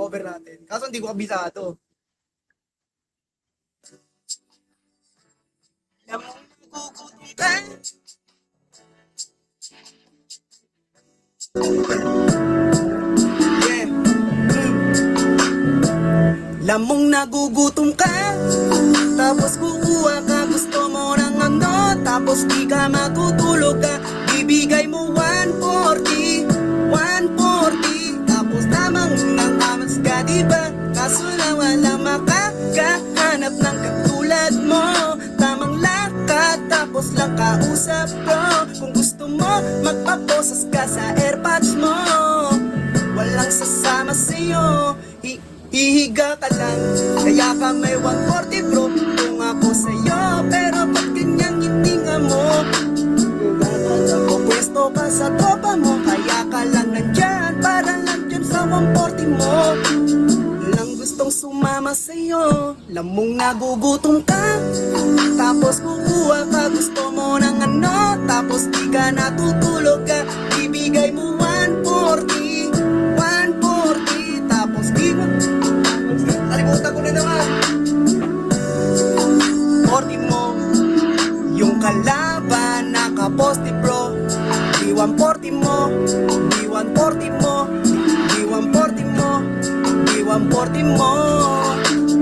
cover natin. Kaso hindi ko kabisado. Lamang nagugutom ka. Yeah. Lamang nagugutom ka. Tapos kukuha ka, gusto mo ng ano. Tapos di ka matutulog ka. Bibigay mo 140, 140. Tapos tamang unang amas ka, diba? Kaso lang walang makakahanap ng katulad mo. Tamang lakad, tapos lang kausap bro. Kung gusto mo, magpaposas ka sa airpods mo. Walang sasama sa'yo, hihiga ka lang. Kaya ka may 140 bro. Kung ako sa'yo, pero ba't ganyang hininga mo? Pwesto ka sa tropa mo, kaya ka lang nandyan. Para lang dyan sa 140 mo. Walang gustong sumama sa'yo. Lamong nagugutom ka. Tapos kukuha ka, gusto mo ng ano. Tapos di ka natutulog ka. Bibigay mo 140, 140. Tapos di mo, kalimutan ko na naman. 40 mo. Yung kalaban nakaposte bro. Di 140 mo, di 140 mo, di 140 mo, di 140 mo.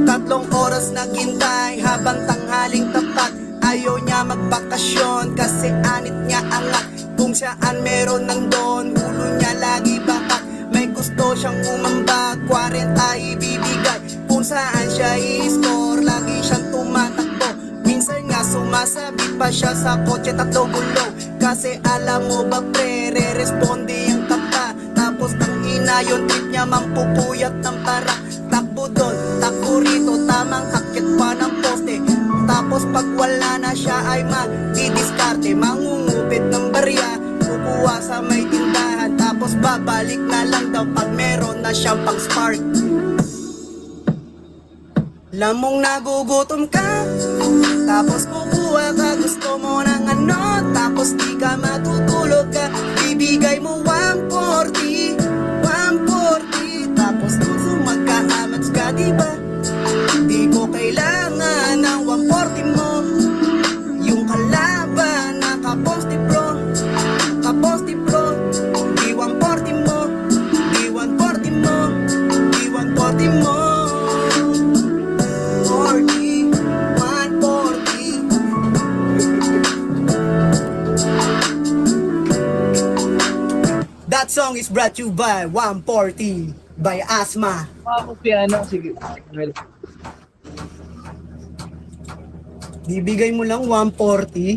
3 oras naghintay habang tanghaling tapat. Ayaw niya magbakasyon kasi anit niya angat. Kung saan meron ng doon, ulo niya lagi bakat. May gusto siyang umambag, 40 ibibigay. Kung saan siya i-score, lagi siyang tumatakbo. Minsan nga sumasabi pa siya sa kotse 3 gulong. Kasi alam mo ba pre, re-responde yung tapa. Tapos tangina yung trip niya, mampupuyat ng para. Takbo doon, takbo rito, tamang akit pa ng poste. Tapos pag wala na siya ay madidiskarte. Mangungupit ng barya, kukuha sa may tindahan. Tapos babalik na lang daw pag meron na siyang pang spark. Lamong nagugutom ka. Tapos kukuha ka, gusto mo ng ano. Tapos di ka matutulog ka. Bibigay mo 140, 140. Tapos gusto magka-amats ka, diba? Di ko kailangan ng 140 mo. Yung kalaban nakaposte bro, nakaposte bro. Di 140 mo, di 140 mo, di 140 mo. That song is brought to you by 140 by Asma. Ako piano, sige. Well, Bibigay mo lang 140.